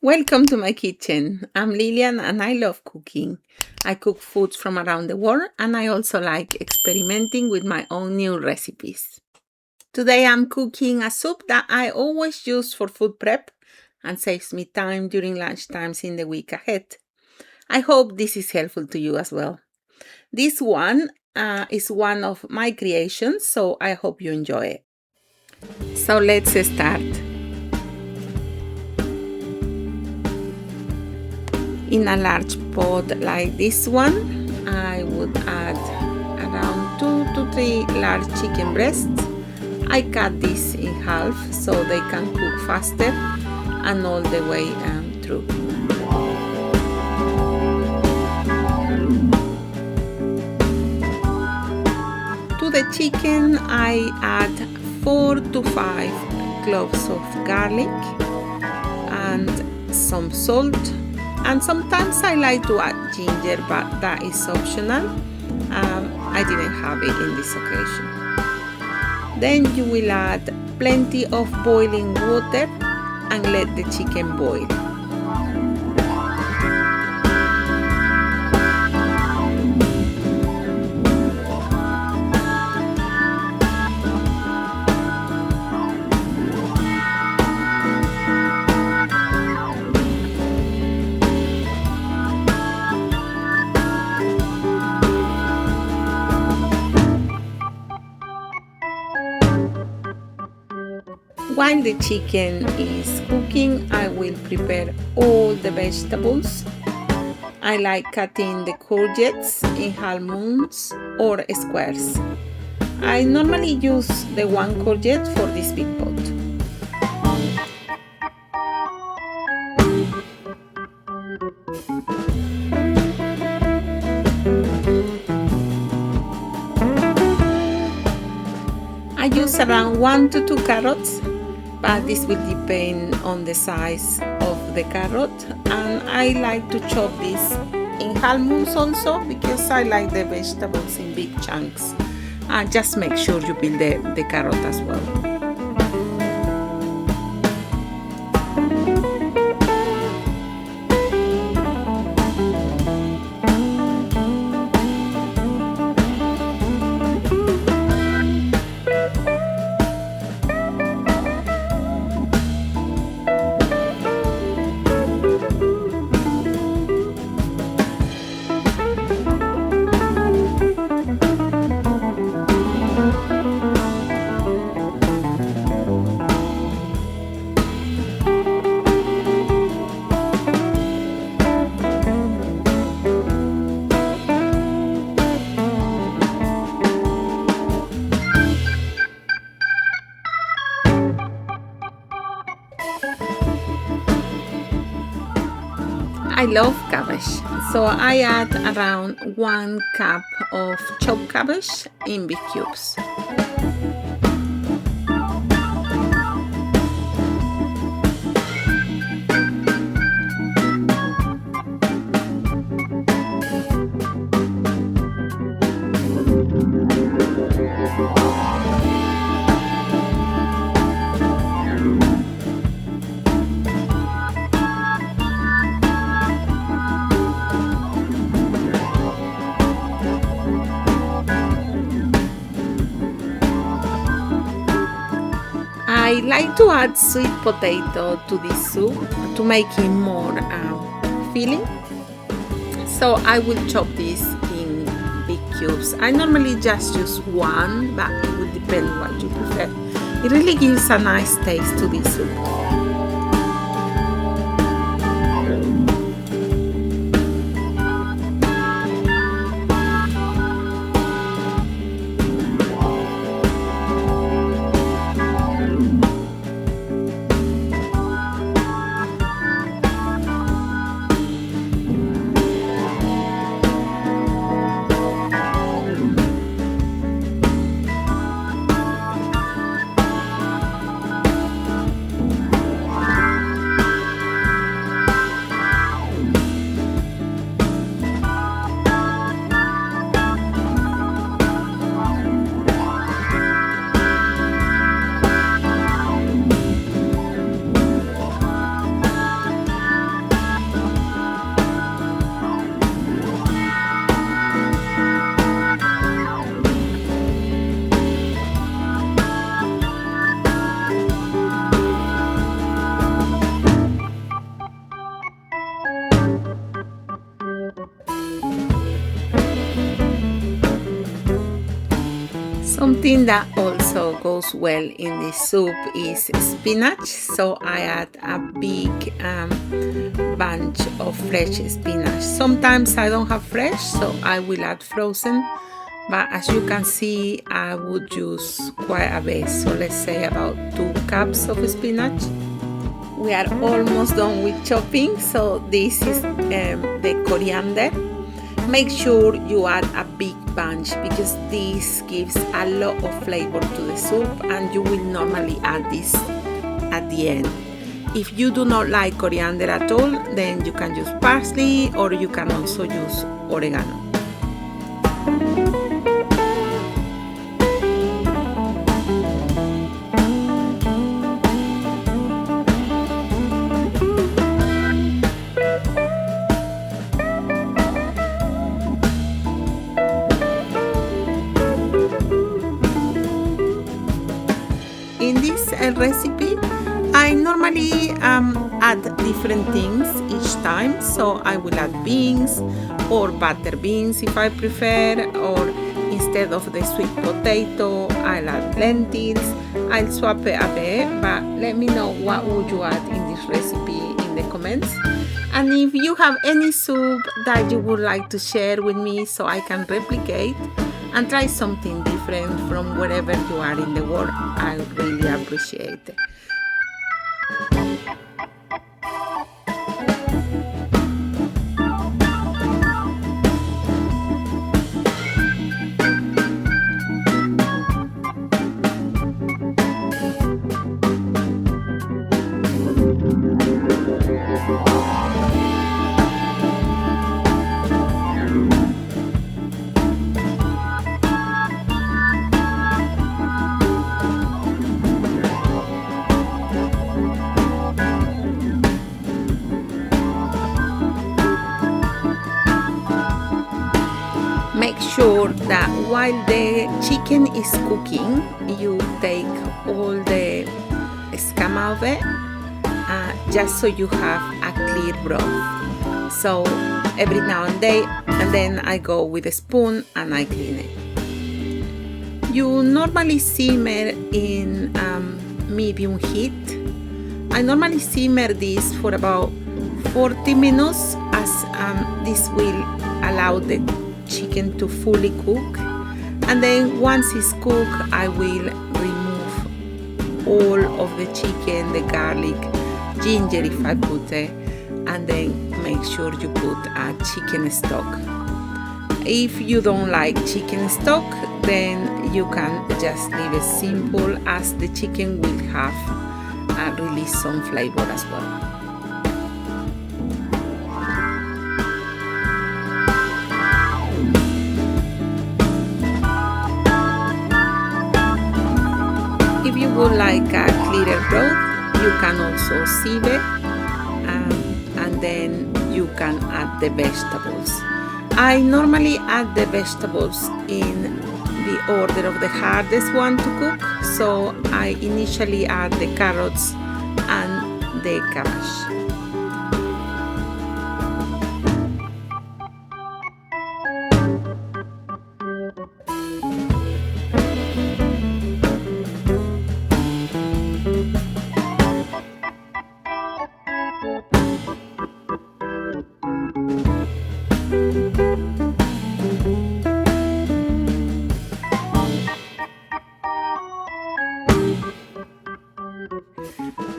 Welcome to my kitchen. I'm Lilian and I love cooking. I cook foods from around the world and I also like experimenting with my own new recipes. Today I'm cooking a soup that I always use for food prep and saves me time during lunch times in the week ahead. I hope this is helpful to you as well. This one is one of my creations, so I hope you enjoy it. So let's start. In a large pot like this one, I would add around 2 to 3 large chicken breasts. I cut this in half so they can cook faster and all the way through. To the chicken, I add 4 to 5 cloves of garlic and some salt. And sometimes I like to add ginger, but that is optional. I didn't have it in this occasion. Then you will add plenty of boiling water and let the chicken boil. While the chicken is cooking, I will prepare all the vegetables. I like cutting the courgettes in half moons or squares. I normally use the one courgette for this big pot. I use around 1 to 2 carrots, but this will depend on the size of the carrot, and I like to chop this in half moons also because I like the vegetables in big chunks. Just make sure you peel the carrot as well. I love cabbage, so I add around 1 cup of chopped cabbage in big cubes. I like to add sweet potato to this soup to make it more filling. So I will chop this in big cubes. I normally just use one, but it will depend what you prefer. It really gives a nice taste to this soup. thing that also goes well in this soup is spinach, so I add a big bunch of fresh spinach. Sometimes I don't have fresh, so I will add frozen, but as you can see, I would use quite a bit, so let's say about 2 cups of spinach. We are almost done with chopping, so this is the coriander. Make sure you add a big bunch because this gives a lot of flavor to the soup, and you will normally add this at the end. If you do not like coriander at all, then you can use parsley, or you can also use oregano. In this recipe, I normally add different things each time, so I will add beans or butter beans if I prefer, or instead of the sweet potato, I'll add lentils. I'll swap it a bit, but let me know what would you add in this recipe in the comments. And if you have any soup that you would like to share with me so I can replicate and try something different from wherever you are in the world, I really appreciate it. Make sure that while the chicken is cooking, you take all the scum out of it, just so you have a clear broth. So every now and then I go with a spoon and I clean it. You normally simmer in medium heat. I normally simmer this for about 40 minutes as this will allow the chicken to fully cook, and then once it's cooked, I will remove all of the chicken, the garlic, ginger if I put it, and then make sure you put a chicken stock. If you don't like chicken stock, then you can just leave it simple, as the chicken will have release some flavor as well. If you would like a clearer broth, you can also sieve it, and then you can add the vegetables. I normally add the vegetables in the order of the hardest one to cook, so I initially add the carrots and the cabbage.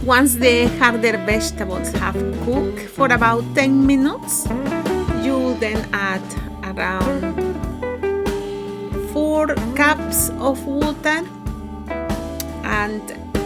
Once the harder vegetables have cooked for about 10 minutes, you then add around 4 cups of water, and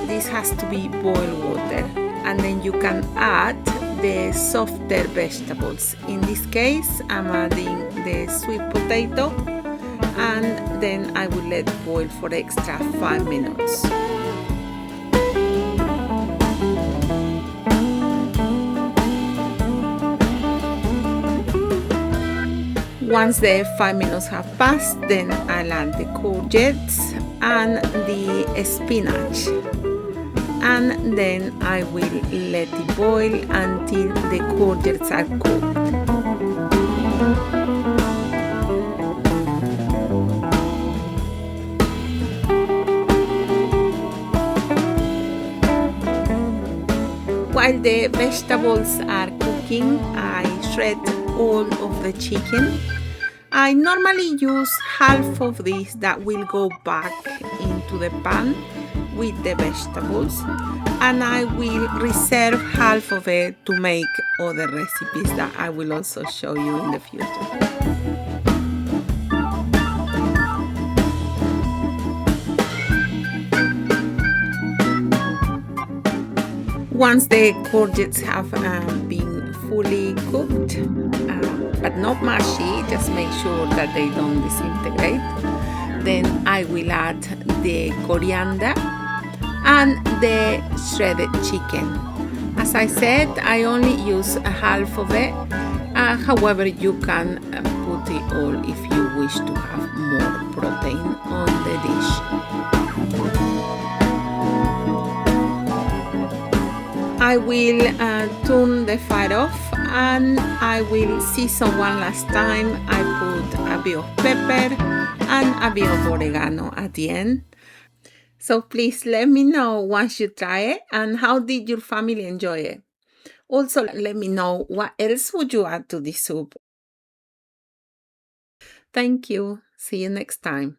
this has to be boiled water, and then you can add the softer vegetables. In this case, I'm adding the sweet potato, and then I will let it boil for extra 5 minutes. Once the 5 minutes have passed, then I'll add the courgettes and the spinach, and then I will let it boil until the courgettes are cooked. While the vegetables are cooking, I shred all of the chicken. I normally use half of this that will go back into the pan with the vegetables, and I will reserve half of it to make other recipes that I will also show you in the future. Once the courgettes have been fully cooked, but not mushy, just make sure that they don't disintegrate, then I will add the coriander and the shredded chicken. As I said, I only use a half of it. However, you can put it all if you wish to have more protein on the dish. I will turn the fire off and I will season one last time. I put a bit of pepper and a bit of oregano at the end. So please let me know once you try it and how did your family enjoy it. Also, let me know what else would you add to this soup. Thank you. See you next time.